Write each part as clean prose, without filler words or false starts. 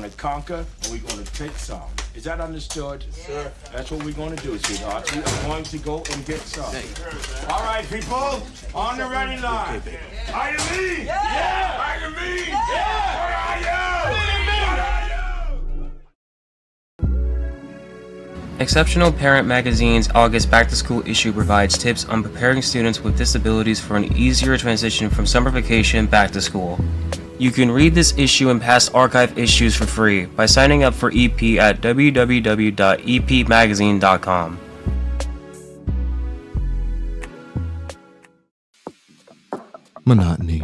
going to conquer and we're going to take some. Is that understood? Yes, sir. That's what we're going to do, sweetheart. We are going to go and get some. All right, people, on the ready line. Are you me? Yeah! Are you me? Yeah! What are you? Exceptional Parent Magazine's August back-to-school issue provides tips on preparing students with disabilities for an easier transition from summer vacation back to school. You can read this issue and past archive issues for free by signing up for EP at www.epmagazine.com. Monotony.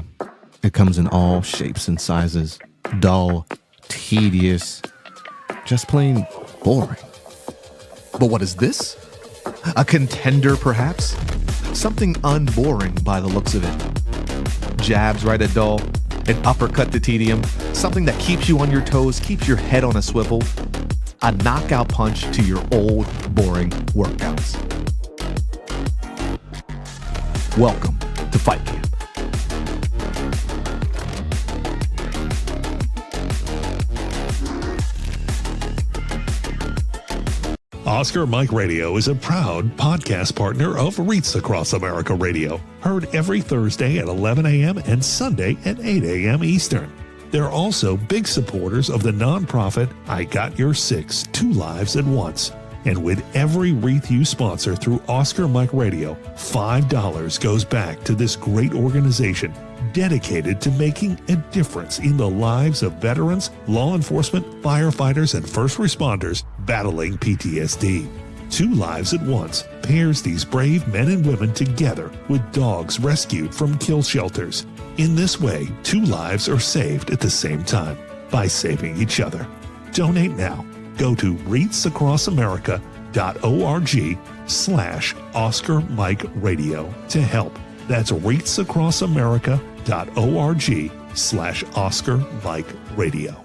It comes in all shapes and sizes. Dull, tedious, just plain boring. But what is this? A contender, perhaps? Something unboring by the looks of it. Jabs right at dull, an uppercut to tedium, something that keeps you on your toes, keeps your head on a swivel, a knockout punch to your old, boring workouts. Welcome to Fight Camp. Oscar Mike Radio is a proud podcast partner of Reach Across America Radio, heard every Thursday at 11 a.m. and Sunday at 8 a.m. Eastern. They're also big supporters of the nonprofit I Got Your Six, Two Lives at Once. And with every wreath you sponsor through Oscar Mike Radio, $5 goes back to this great organization dedicated to making a difference in the lives of veterans, law enforcement, firefighters, and first responders battling PTSD. Two Lives at Once pairs these brave men and women together with dogs rescued from kill shelters. In this way, two lives are saved at the same time by saving each other. Donate now. Go to reachacrossamerica.org/Oscar Mike Radio to help. That's reachacrossamerica.org/Oscar Mike Radio.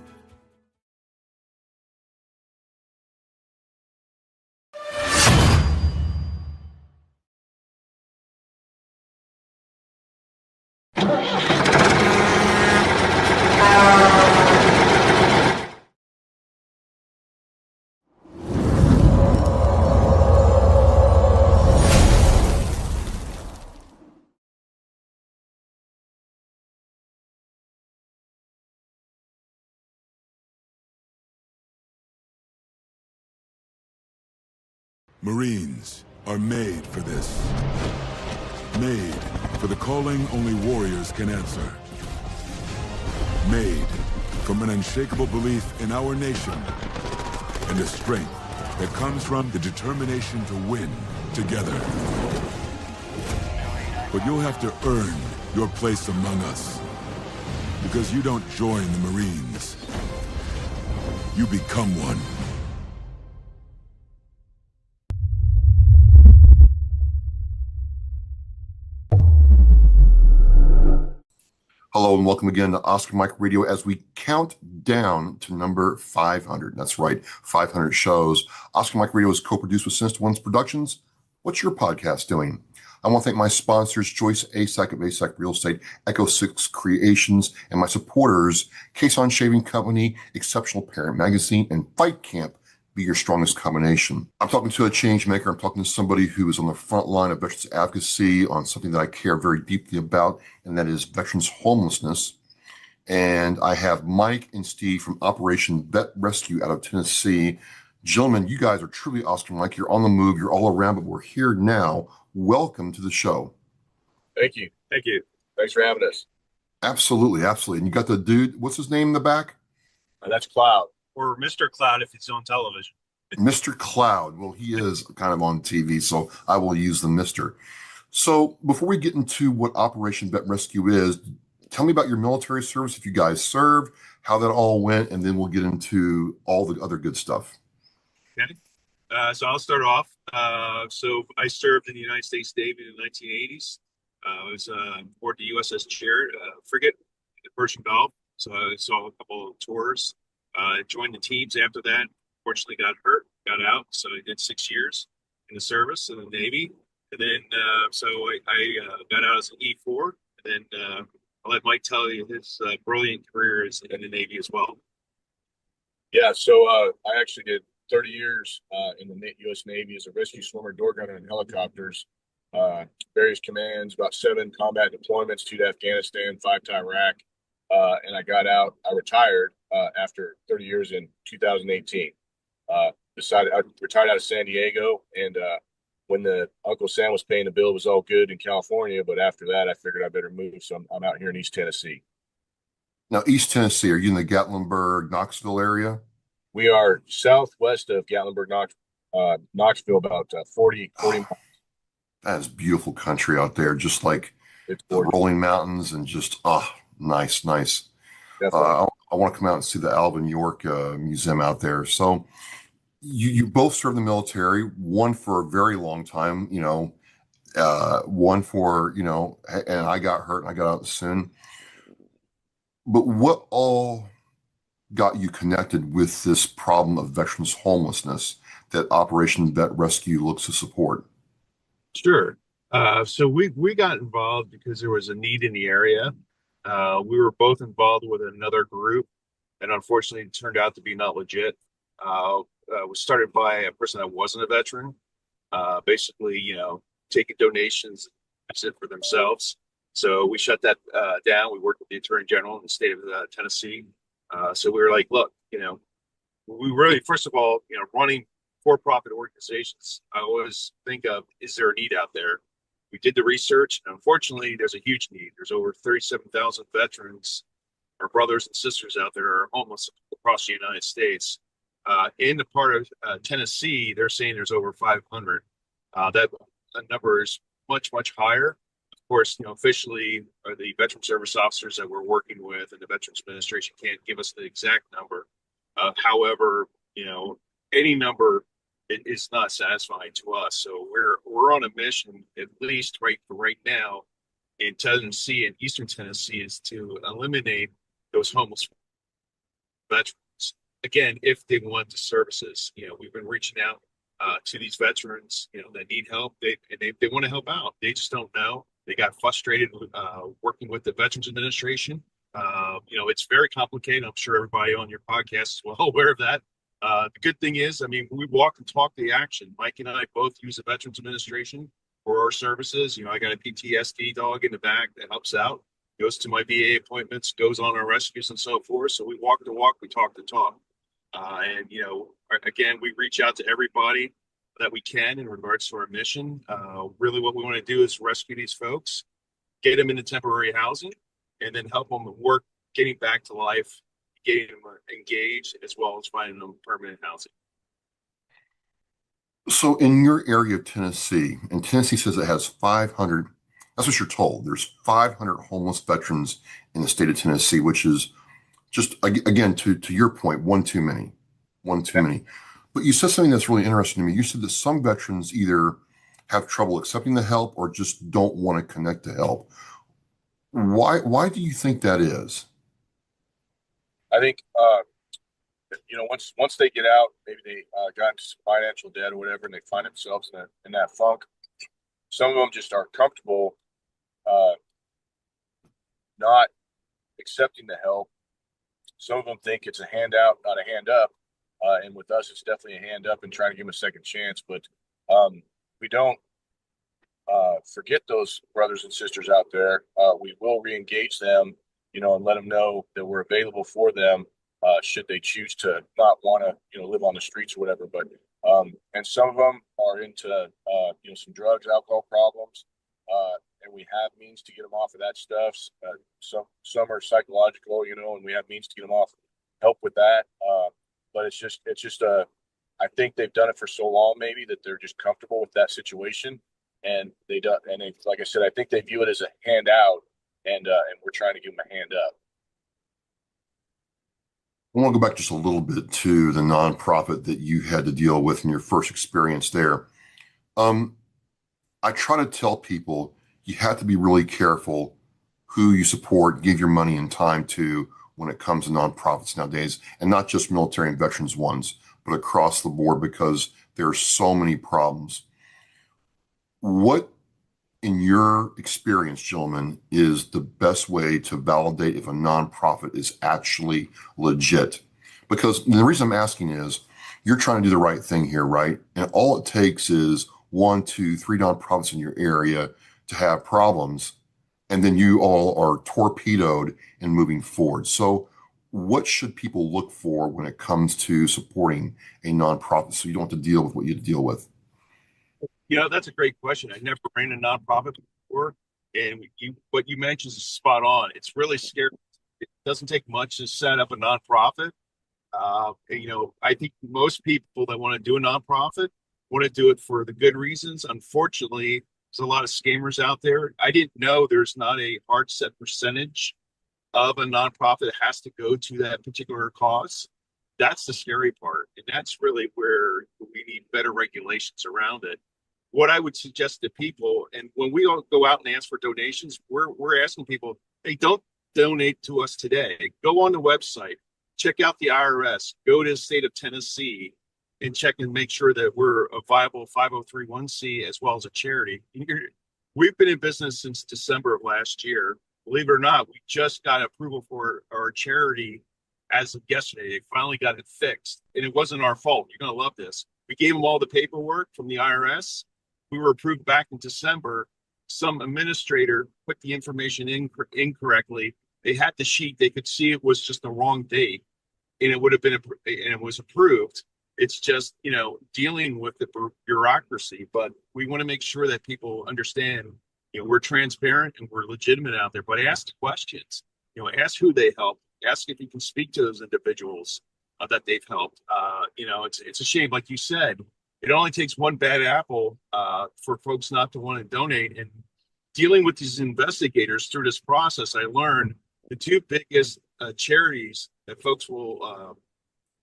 Marines are made for this. Made for the calling only warriors can answer. Made from an unshakable belief in our nation and a strength that comes from the determination to win together. But you'll have to earn your place among us, because you don't join the Marines. You become one. Hello and welcome again to Oscar Mike Radio as we count down to number 500. That's right, 500 shows. Oscar Mike Radio is co-produced with Sinister Ones Productions. What's your podcast doing? I want to thank my sponsors, Joyce ASAC of ASAC Real Estate, Echo 6 Creations, and my supporters, Cason Shaving Company, Exceptional Parent Magazine, and Fight Camp. Be your strongest combination. I'm talking to a change maker. I'm talking to somebody who is on the front line of veterans advocacy on something that I care very deeply about, and that is veterans homelessness. And I have Mike and Steve from Operation Vet Rescue out of Tennessee. Gentlemen, you guys are truly Oscar Mike. You're on the move. You're all around, but we're here now. Welcome to the show. Thank you. Thank you. Thanks for having us. Absolutely. Absolutely. And you got the dude, what's his name in the back? That's Cloud. Or Mr. Cloud if it's on television. Mr. Cloud. Well, he is kind of on TV, so I will use the Mr. So before we get into what Operation Vet Rescue is, tell me about your military service, if you guys served, how that all went, and then we'll get into all the other good stuff. Okay. So I'll start off. So I served in the United States Navy in the 1980s. I was aboard the USS Chariot frigate in the Persian Gulf. So I saw a couple of tours. Joined the teams after that. Fortunately, got hurt, got out. So I did 6 years in the service in the Navy. And then, so I got out as an E4. And then I'll let Mike tell you his brilliant career is in the Navy as well. Yeah, so I actually did 30 years in the U.S. Navy as a rescue swimmer, door gunner, and helicopters, various commands, about 7 combat deployments, 2 to Afghanistan, 5 to Iraq, and I got out. I retired after 30 years in 2018. Decided I retired out of San Diego, and when the Uncle Sam was paying the bill, it was all good in California. But after that, I figured I better move, so I'm out here in East Tennessee. Now, East Tennessee, are you in the Gatlinburg, Knoxville area? We are southwest of Gatlinburg, Knoxville, about 40 miles. That is beautiful country out there, just like It's the gorgeous. rolling mountains and just, nice, nice. Definitely. I want to come out and see the Alvin York Museum out there. So you both served in the military, one for a very long time, one for, and I got hurt and I got out soon. But what all got you connected with this problem of veterans homelessness that Operation Vet Rescue looks to support? Sure. So we got involved because there was a need in the area. We were both involved with another group, and unfortunately, it turned out to be not legit. Was started by a person that wasn't a veteran. Basically, taking donations, use it for themselves. So we shut that down. We worked with the Attorney General in the state of Tennessee. So we were like, look, we really, first of all, running for-profit organizations, I always think of, is there a need out there? We did the research, and unfortunately, there's a huge need. There's over 37,000 veterans, our brothers and sisters out there are homeless across the United States. In the part of Tennessee, they're saying there's over 500. That number is much, much higher. Of course, officially, the veteran service officers that we're working with and the Veterans Administration can't give us the exact number. However, any number is not satisfying to us. So we're on a mission, at least right now, in Tennessee and Eastern Tennessee, is to eliminate those homeless veterans. Again, if they want the services, we've been reaching out to these veterans, that need help. They want to help out. They just don't know. They got frustrated working with the Veterans Administration. It's very complicated. I'm sure everybody on your podcast is well aware of that. The good thing is, we walk and talk the action. Mike and I both use the Veterans Administration for our services. I got a PTSD dog in the back that helps out, goes to my VA appointments, goes on our rescues and so forth. So we walk the walk, we talk the talk. Again, we reach out to everybody that we can in regards to our mission. Really what we want to do is rescue these folks, get them into temporary housing, and then help them work, getting back to life, getting them engaged, as well as finding them permanent housing. So in your area of Tennessee, and Tennessee says it has 500, that's what you're told. There's 500 homeless veterans in the state of Tennessee, which is just, again, to your point, one too many. But you said something that's really interesting to me. You said that some veterans either have trouble accepting the help or just don't want to connect to help. Why do you think that is? I think once they get out, maybe they got into some financial debt or whatever, and they find themselves in that funk. Some of them just aren't comfortable not accepting the help. Some of them think it's a handout, not a hand up. And with us, it's definitely a hand up and trying to give them a second chance. But we don't forget those brothers and sisters out there. We will re-engage them, and let them know that we're available for them should they choose to not want to, live on the streets or whatever. But and some of them are into, some drugs, alcohol problems. And we have means to get them off of that stuff. Some are psychological, and we have means to get them off, help with that. But it's just I think they've done it for so long, maybe, that they're just comfortable with that situation, and like I said, I think they view it as a handout, and we're trying to give them a hand up. I want to go back just a little bit to the nonprofit that you had to deal with in your first experience there. I try to tell people you have to be really careful who you support, give your money and time to when it comes to nonprofits nowadays, and not just military and veterans ones, but across the board, because there are so many problems. What, in your experience, gentlemen, is the best way to validate if a nonprofit is actually legit? Because the reason I'm asking is you're trying to do the right thing here, right? And all it takes is 1, 2, 3 nonprofits in your area to have problems, and then you all are torpedoed in moving forward. So, what should people look for when it comes to supporting a nonprofit so you don't have to deal with what you deal with? That's a great question. I never ran a nonprofit before, and what you mentioned is spot on. It's really scary. It doesn't take much to set up a nonprofit. I think most people that want to do a nonprofit want to do it for the good reasons. Unfortunately, there's a lot of scammers out there. I didn't know there's not a hard set percentage of a nonprofit that has to go to that particular cause. That's the scary part. And that's really where we need better regulations around it. What I would suggest to people, and when we all go out and ask for donations, we're asking people, hey, don't donate to us today. Go on the website, check out the IRS, go to the state of Tennessee and check and make sure that we're a viable 503(c) as well as a charity. We've been in business since December of last year. Believe it or not, we just got approval for our charity as of yesterday. They finally got it fixed, and it wasn't our fault. You're going to love this. We gave them all the paperwork from the IRS. We were approved back in December. Some administrator put the information in incorrectly. They had the sheet. They could see it was just the wrong date, and it would have been, and it was approved. It's just, dealing with the bureaucracy, but we want to make sure that people understand, we're transparent and we're legitimate out there, but ask the questions, ask who they help, ask if you can speak to those individuals that they've helped. It's a shame. Like you said, it only takes one bad apple for folks not to want to donate. And dealing with these investigators through this process, I learned the two biggest charities that folks will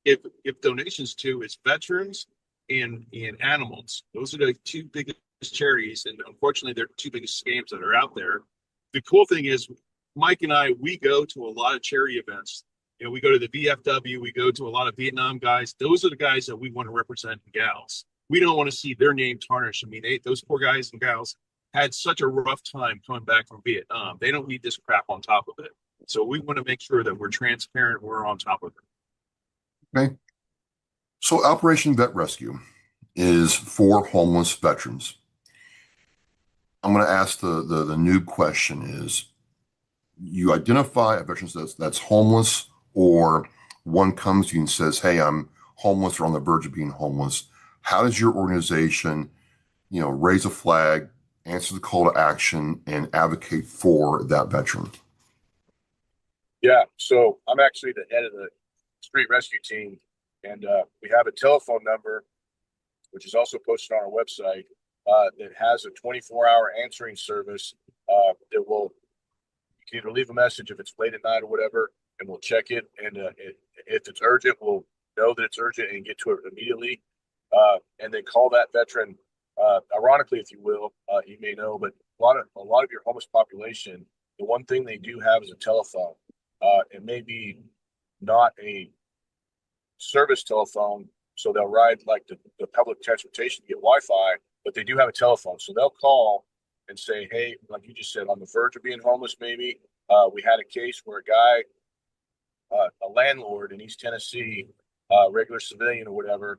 give donations to is veterans and animals. Those are the two biggest charities, and unfortunately, they're the two biggest scams that are out there. The cool thing is, Mike and I, we go to a lot of charity events. We go to the VFW, we go to a lot of Vietnam guys. Those are the guys that we want to represent, and gals. We don't want to see their name tarnished. I mean, those poor guys and gals had such a rough time coming back from Vietnam. They don't need this crap on top of it. So we want to make sure that we're transparent, we're on top of it. Okay. So Operation Vet Rescue is for homeless veterans. I'm going to ask the noob question is, you identify a veteran that's homeless, or one comes to you and says, hey, I'm homeless or on the verge of being homeless. How does your organization, raise a flag, answer the call to action, and advocate for that veteran? Yeah, so I'm actually the head of the street rescue team, and we have a telephone number, which is also posted on our website, that has a 24-hour answering service that will, you can either leave a message if it's late at night or whatever, and we'll check it, and if it's urgent, we'll know that it's urgent and get to it immediately, and then call that veteran. Ironically, if you will, you may know, but a lot of your homeless population, the one thing they do have is a telephone. It may be not a service telephone, so they'll ride like the public transportation to get Wi-Fi, but they do have a telephone. So they'll call and say, hey, like you just said, on the verge of being homeless, maybe. We had a case where a guy, a landlord in East Tennessee, regular civilian or whatever,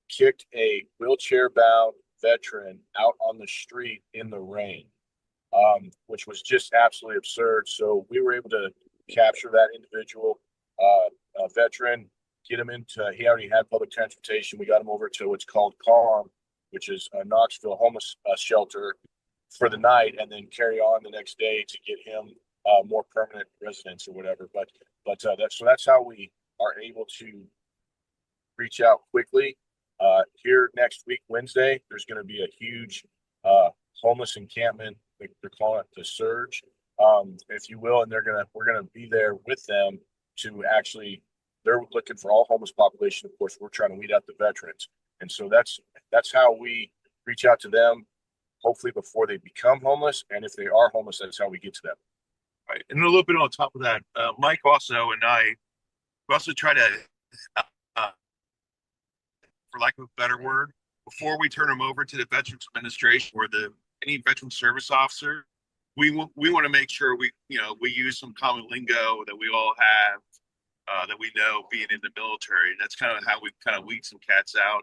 kicked a wheelchair-bound veteran out on the street in the rain, which was just absolutely absurd. So we were able to capture that individual, veteran, get him into, he already had public transportation. We got him over to what's called Calm, which is a Knoxville homeless shelter for the night, and then carry on the next day to get him more permanent residence or whatever. But that's how we are able to reach out quickly. Here next week, Wednesday, there's going to be a huge homeless encampment. They're calling it the Surge, if you will, and we're gonna be there with them to actually. They're looking for all homeless population. Of course, we're trying to weed out the veterans, and so that's how we reach out to them. Hopefully, before they become homeless, and if they are homeless, that's how we get to them. Right, and a little bit on top of that, Mike also and I also try to, for lack of a better word, before we turn them over to the Veterans Administration or any veteran service officer, we want to make sure we use some common lingo that we all have. that we know being in the military. And that's kind of how we kind of weed some cats out.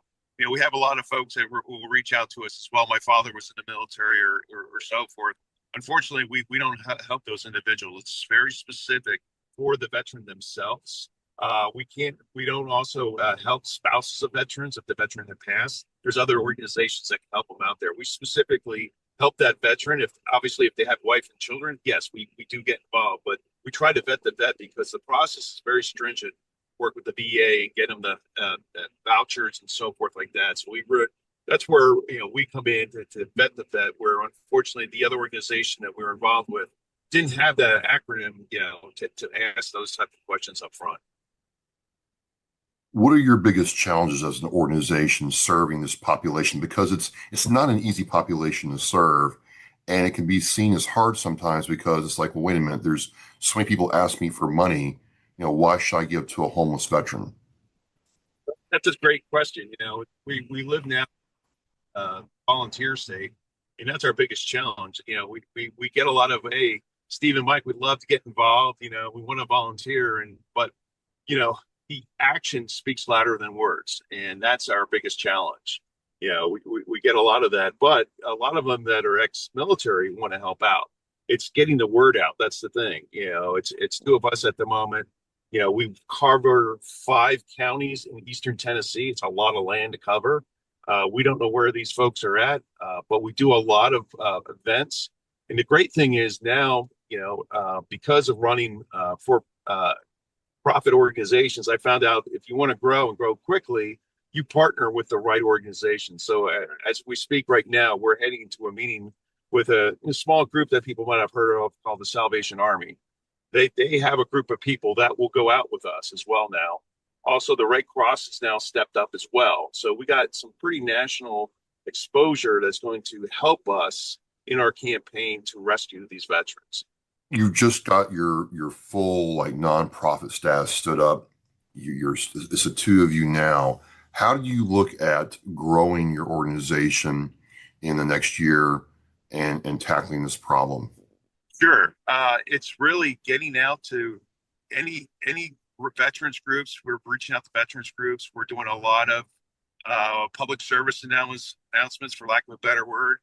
We have a lot of folks that will reach out to us as well. My father was in the military or so forth. Unfortunately, we don't help those individuals. It's very specific for the veteran themselves. We don't also help spouses of veterans if the veteran had passed. There's other organizations that can help them out there. We specifically help that veteran. If they have wife and children, yes, we do get involved, but we try to vet the vet because the process is very stringent. Work with the VA and get them the vouchers and so forth like that. So that's where we come in to vet the vet. Where unfortunately the other organization that we were involved with didn't have that acronym, to ask those type of questions up front. What are your biggest challenges as an organization serving this population? Because it's not an easy population to serve, and it can be seen as hard sometimes because it's like, well, wait a minute, there's so many people ask me for money. Why should I give to a homeless veteran? That's a great question. We live now volunteer state, and that's our biggest challenge. We get a lot of, hey, Steve and Mike, we'd love to get involved. We want to volunteer, but the action speaks louder than words, and that's our biggest challenge. We get a lot of that, but a lot of them that are ex-military want to help out. It's getting the word out. That's the thing. It's two of us at the moment. We cover 5 counties in Eastern Tennessee. It's a lot of land to cover. We don't know where these folks are at, but we do a lot of events. And the great thing is now, because of running for profit organizations, I found out if you want to grow and grow quickly, you partner with the right organization. So as we speak right now, we're heading into a meeting with a small group that people might have heard of called the Salvation Army. They have a group of people that will go out with us as well now. Also, the Red Cross has now stepped up as well. So we got some pretty national exposure that's going to help us in our campaign to rescue these veterans. You just got your full nonprofit staff stood up. It's the 2 of you now. How do you look at growing your organization in the next year and tackling this problem? Sure. It's really getting out to any veterans groups. We're reaching out to veterans groups. We're doing a lot of public service announcements, for lack of a better word.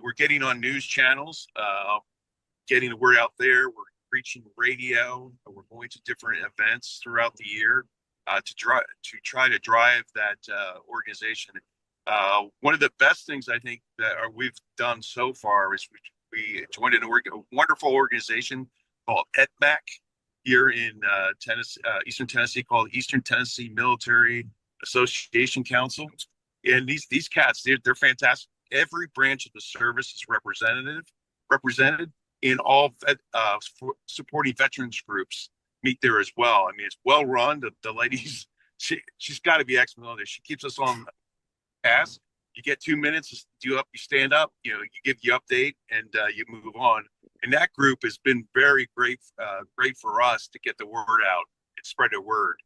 We're getting on news channels, getting the word out there. We're reaching radio. We're going to different events throughout the year to try to drive that organization. One of the best things I think that we've done so far is we joined a wonderful organization called ETMAC here in Tennessee, Eastern Tennessee, called Eastern Tennessee Military Association Council. And these cats, they're fantastic. Every branch of the service is represented in all supporting veterans groups meet there as well. I mean, it's well run. The ladies, she's got to be ex-military. She keeps us on task. You get 2 minutes, you stand up, you give the update, and you move on. And that group has been very great for us to get the word out and spread the word.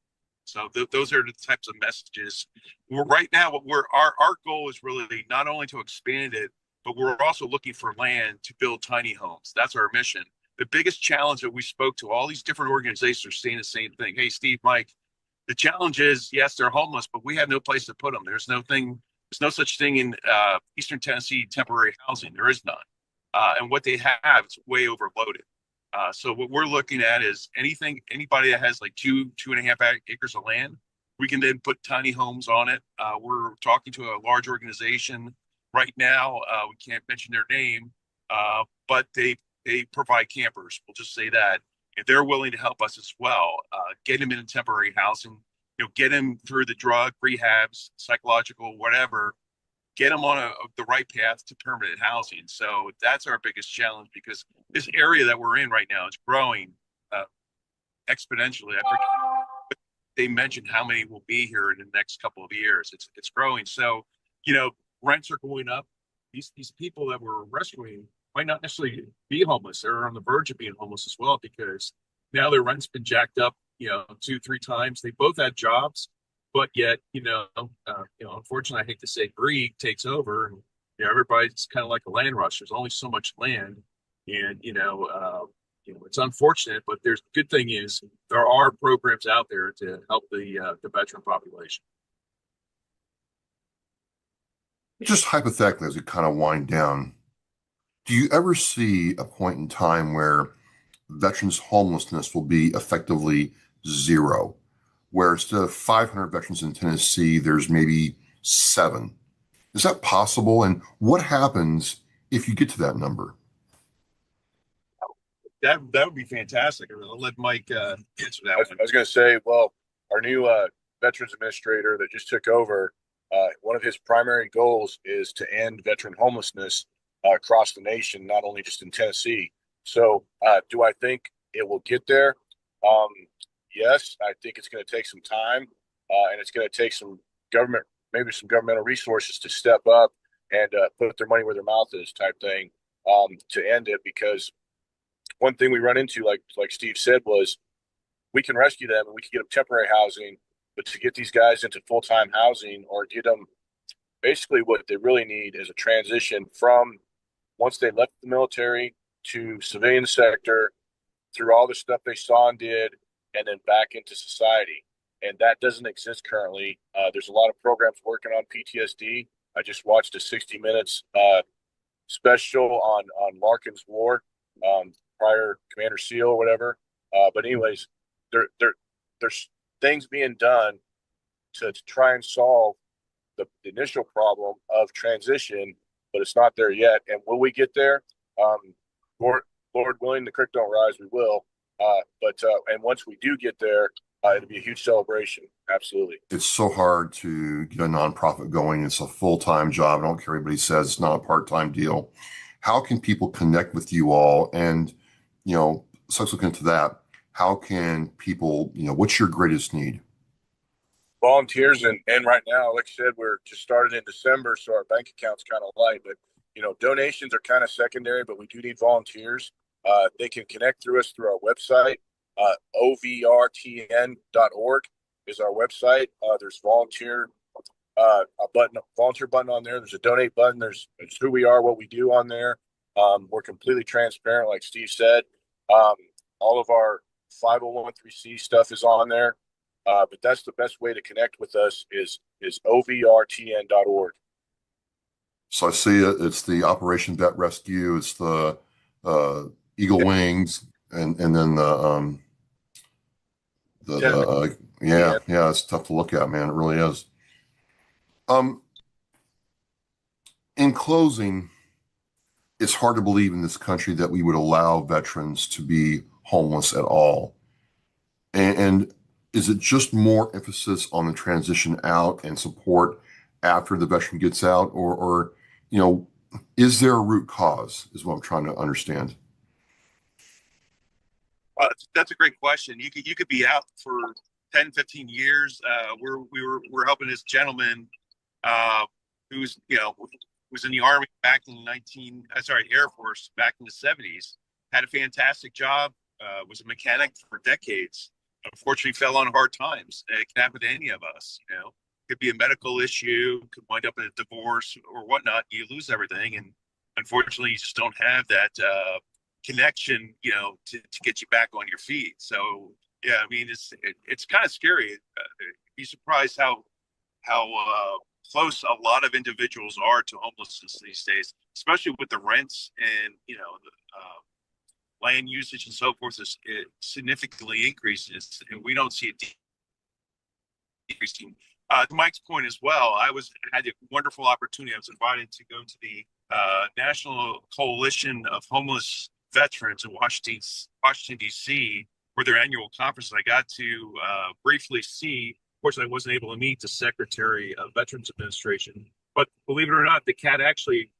So those are the types of messages. Right now, our goal is really not only to expand it, but we're also looking for land to build tiny homes. That's our mission. The biggest challenge that we spoke to, all these different organizations are saying the same thing. Hey, Steve, Mike, the challenge is, yes, they're homeless, but we have no place to put them. There's no such thing in Eastern Tennessee temporary housing. There is none. And what they have is way overloaded. So what we're looking at is anybody that has 2.5 acres of land, we can then put tiny homes on it. We're talking to a large organization right now. We can't mention their name, but they provide campers. We'll just say that. And they're willing to help us as well, get them in temporary housing, get them through the drug, rehabs, psychological, whatever, get them on the right path to permanent housing. So that's our biggest challenge, because this area that we're in right now is growing exponentially. I forget, they mentioned how many will be here in the next couple of years. It's growing. So, rents are going up. These people that we're rescuing might not necessarily be homeless. They're on the verge of being homeless as well, because now their rent's been jacked up, 2-3 times. They both had jobs, but yet, unfortunately, I hate to say, greed takes over, and everybody's kind of like a land rush. There's only so much land, and it's unfortunate, but there's the good thing is there are programs out there to help the veteran population. Just hypothetically, as we kind of wind down, do you ever see a point in time where veterans homelessness will be effectively zero, where instead of 500 veterans in Tennessee, there's maybe 7? Is that possible? And what happens if you get to that number? That would be fantastic. I'll let Mike answer that one. I was going to say, well, our new veterans administrator that just took over, one of his primary goals is to end veteran homelessness across the nation, not only just in Tennessee. So do I think it will get there? Yes, I think it's going to take some time, and it's going to take some government, maybe some governmental resources to step up and put their money where their mouth is type thing to end it. Because one thing we run into, like Steve said, was we can rescue them and we can get them temporary housing, but to get these guys into full-time housing or get them basically what they really need is a transition from once they left the military to civilian sector through all the stuff they saw and did, and then back into society. And that doesn't exist currently. There's a lot of programs working on PTSD. I just watched a 60 Minutes special on Larkin's War, prior Commander SEAL or whatever. But anyways, there's things being done to try and solve the initial problem of transition, but it's not there yet. And will we get there? Lord willing, the creek don't rise, we will. And once we do get there, it'll be a huge celebration. Absolutely. It's so hard to get a nonprofit going. It's a full-time job. I don't care what anybody says. It's not a part-time deal. How can people connect with you all? And, subsequent to that, how can people, what's your greatest need? Volunteers. And right now, like I said, we're just started in December, so our bank account's kind of light, but donations are kind of secondary, but we do need volunteers. They can connect through us through our website. OVRTN.org is our website. There's volunteer button on there. There's a donate button. There's who we are, what we do on there. We're completely transparent, like Steve said. All of our 501(c) stuff is on there. But that's the best way to connect with us is OVRTN.org. So I see it. It's the Operation Vet Rescue. It's the Eagle Wings, and then it's tough to look at, man. It really is. In closing, it's hard to believe in this country that we would allow veterans to be homeless at all. And is it just more emphasis on the transition out and support after the veteran gets out, or is there a root cause? Is what I'm trying to understand. Well, that's a great question. You could be out for 10, 15 years. We're helping this gentleman who's was in the Army back in Air Force back in the 70s. Had a fantastic job. Was a mechanic for decades. Unfortunately, fell on hard times. It can happen to any of us. Could be a medical issue. Could wind up in a divorce or whatnot. You lose everything, and unfortunately, you just don't have that connection, to get you back on your feet. So yeah, I mean, it's kind of scary. You'd be surprised how close a lot of individuals are to homelessness these days, especially with the rents and the land usage and so forth. It significantly increases, and we don't see it decreasing. To Mike's point as well, had a wonderful opportunity. I was invited to go to the National Coalition of Homeless Veterans in Washington, D.C. for their annual conference. I got to briefly see. Fortunately, I wasn't able to meet the Secretary of Veterans Administration, but believe it or not, the cat actually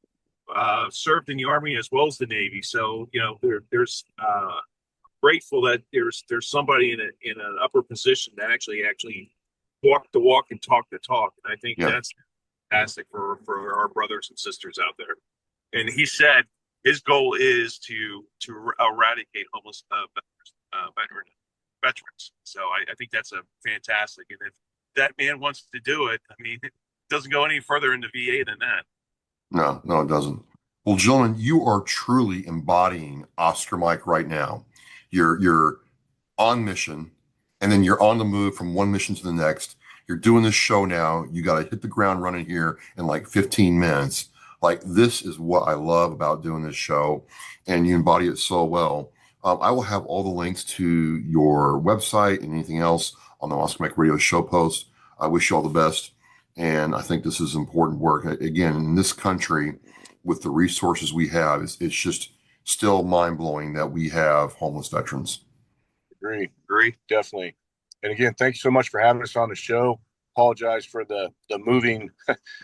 served in the Army as well as the Navy. So there's grateful that there's somebody in an upper position that actually walk the walk and talk the talk. And I think that's fantastic for our brothers and sisters out there. And he said his goal is to eradicate homeless veterans. So I think that's a fantastic. And if that man wants to do it, I mean, it doesn't go any further in the VA than that. No, it doesn't. Well, gentlemen, you are truly embodying Oscar Mike right now. you're on mission, and then you're on the move from one mission to the next. You're doing this show now. You got to hit the ground running here in like 15 minutes. Like, this is what I love about doing this show, and you embody it so well. I will have all the links to your website and anything else on the Oscar Mike Radio show post. I wish you all the best, and I think this is important work. Again, in this country, with the resources we have, it's just still mind-blowing that we have homeless veterans. Agree, definitely. And again, thank you so much for having us on the show. Apologize for the moving.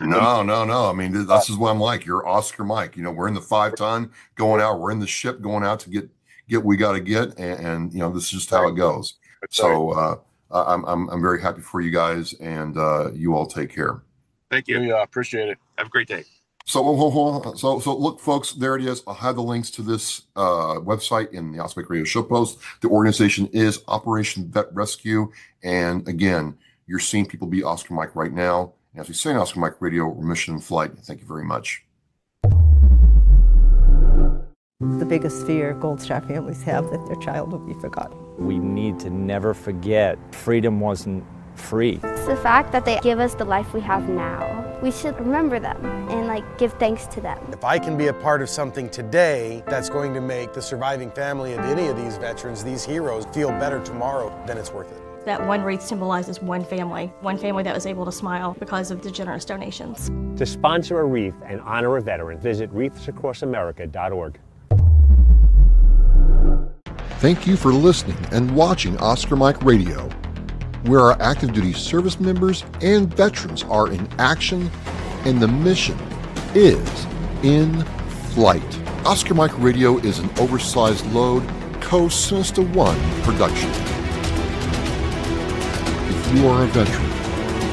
No. I mean, this is what I'm like. You're Oscar Mike. We're in the 5-ton going out. We're in the ship going out to get what we got to get, and this is just how it goes. So I'm very happy for you guys, and you all take care. Thank you. Yeah, appreciate it. Have a great day. So look, folks, there it is. I'll have the links to this website in the Oscar Mike Radio show post. The organization is Operation Vet Rescue, and again, you're seeing people be Oscar Mike right now. And as we say in Oscar Mike Radio, we're mission in flight. Thank you very much. The biggest fear Gold Star families have, that their child will be forgotten. We need to never forget freedom wasn't free. It's the fact that they give us the life we have now. We should remember them and give thanks to them. If I can be a part of something today that's going to make the surviving family of any of these veterans, these heroes, feel better tomorrow, then it's worth it. That one wreath symbolizes one family that was able to smile because of the generous donations. To sponsor a wreath and honor a veteran, visit wreathsacrossamerica.org. Thank you for listening and watching Oscar Mike Radio, where our active duty service members and veterans are in action and the mission is in flight. Oscar Mike Radio is an oversized load co-Sinister One production. If you are a veteran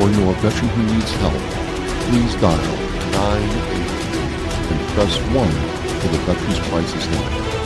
or know a veteran who needs help, please dial 988 and press 1 for the Veterans Crisis Line.